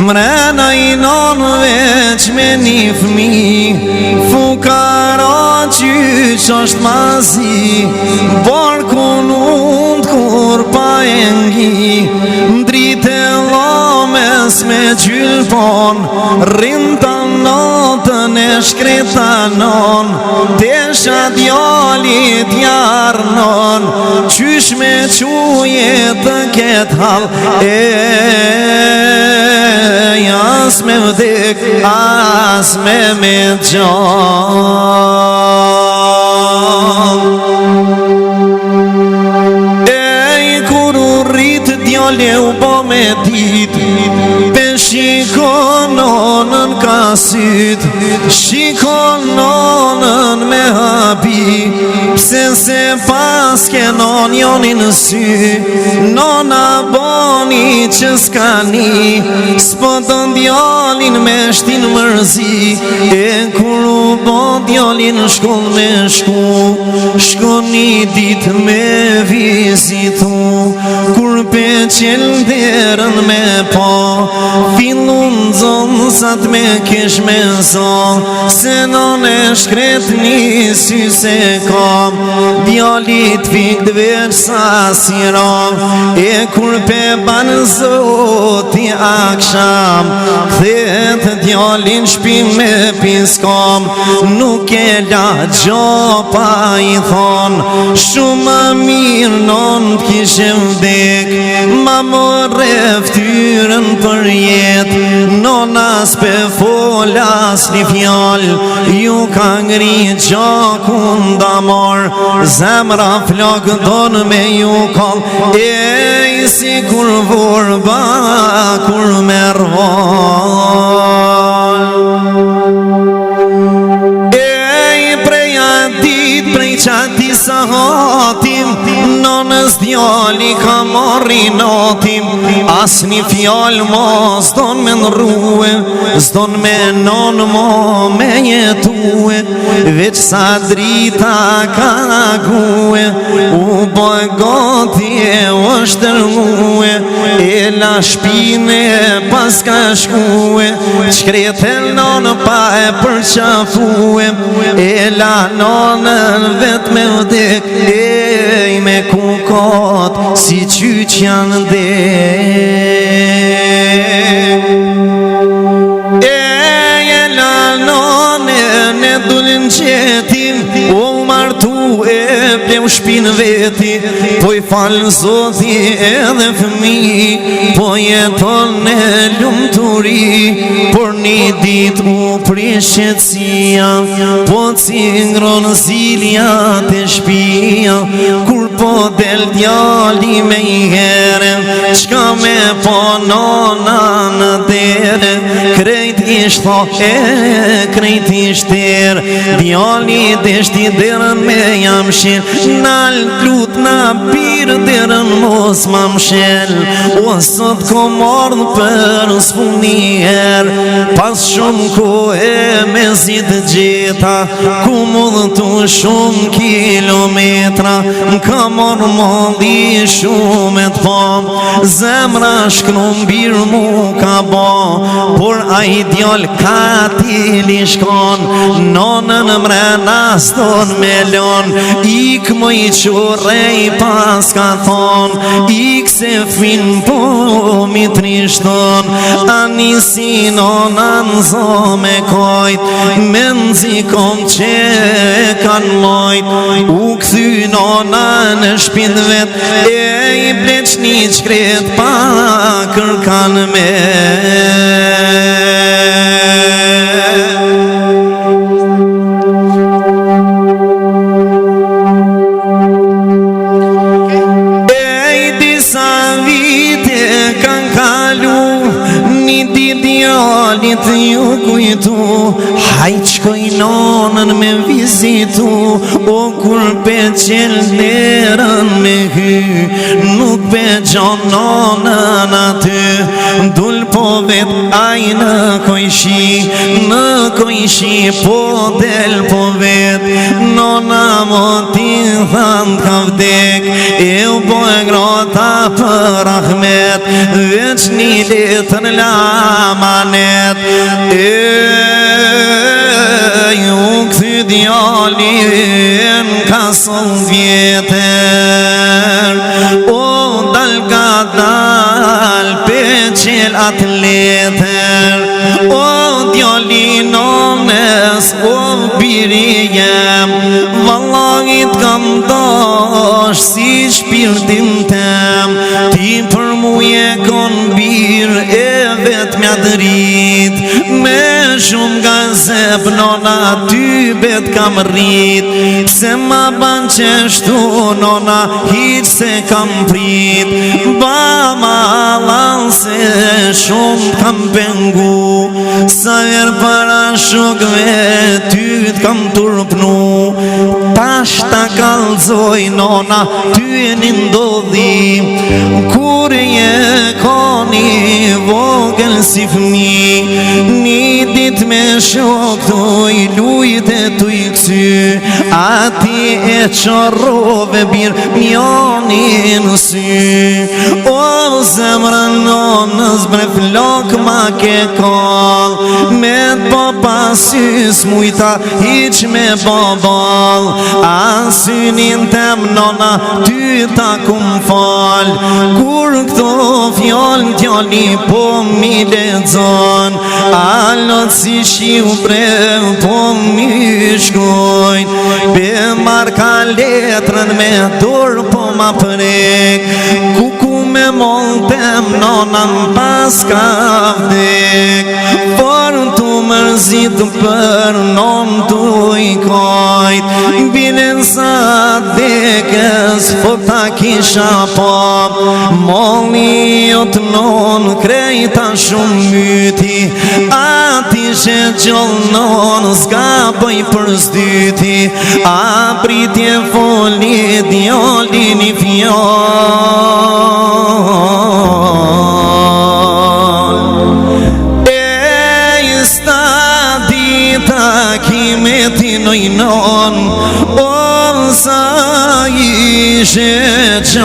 mrena I non veç me një fmi, fukara qyç është mazi, barku nund kur pa e ngi, ndrite lames me gjylpon, rinta natën e shkretanon, tesha djalit jarnon, qysh me quje të ket hal, as me vdek, as me gjan. Kur u rrit djale u bo me dit, pe shikon nonën ka syt, shikon nonën me habi, pse se pas ke non joni në sy, nona boni që s'kani, s'po të djalin me shtin mërzi, kur u bo djalin shkon me shkon një dit me vizitu, kur pe qel derën me po, fillun zonësat me kesh me zon, se non e shkret një sy se kam, djalit fik dveç sa siram, kur pe banë zoti aksham, kthet djalin shpim me piskam, nuk e la gjopa I thon, shumë mirë non t'kishe vdek, ma more ftyrën për jet, nona s'pe folas një fjall, ju ka ngri gjakun damar, zemra flok don me ju kall, si kur vorba kur merval. Preja dit prej qati sa hatim, nonës djali ka marri natim, as një fjall ma s'don me nrue, s'don me non ma me jetue, veç sa drita ka gue, u boj gati e është tërmue, e la shpine pas ka shkue, shkrete non pa e përqafue, e la nonën vet me vdek, me kukot si qyq janë dek. La nonën e dulin qetin, u martu e pleu shpin veti, po I falë zoti edhe fëmi, po jeton e lumturi, por një dit u prishetësia, po cingron zilja të shpia, kur po del djali me I here, qka me po nona në dere, krejt ishto krejt ishter, djali deshti derën me jam shel, nal klut na pir derën mos ma mshel, o sot ko mordh për s'funi her, pas shumë kohë me zit gjeta, ku mudh tu shumë kilometra, m'ka morë molli shumë e t'pam, zemra shkrum bir mu ka ba, por a I djall ka t'ili shkon, nonën mrena s'ton me lon, ik më I qurej pas ka thon, ik se fin po mi trishton, anisi nona nëzo me kojt, me nëzikom që kan lojt, u këthy nona në shpin vet, I bleq një qkret pa kërkan me. Ju kujtu, hajt shkoj nonën me vizitu, o kur pe qel derën me hy, nuk pe gjon nonën aty, dul po vet aj në kojshi, po del po vet, nona mo ti thand ka vdek, e u boj grota për Ahmet, veç një letën lamanet, ju këthy djallin ka son vjetër, o dal ka dal pe qel atë letër, o djallin omnes, o biri jem, vallahit kam dosh si shpirtin tem, ti për muje kon bir e vet mja drit, me shumë gazep nona ty bet kam rrit, se ma ban qeshtu nona hiq se kam prit, ba ma lan se shumë kam pengu, sa ver para shokve ty t'kam turpnu, tash ta kalzoj nona ty e një ndodhi, kur je koni vogël si fmi, një dit me shok thuj lujt e tuj kësy, ati e qorrove bir mjoni në sy, o zemrën nonës bre flok ma ke kol, me t'bo pasys mujta hiq me bobol, asynin tem nona ty ta kum fal, kur këto fjall t'jalli po mi lezon, alot si shiu bre po mi shkojn, be marka letrën me dur po ma prek, kuku me moltem nona m'pas ka vdek, por tu mërzit për non tu i kajt, binen sa dekës fota kisha pop, molli jot non krejta shumë myti, ati që gjoll non s'ka bëj për s'dyti, a pritje foli djoli një fjall, e sta dita kime ti nojnon, o sa ishe qale.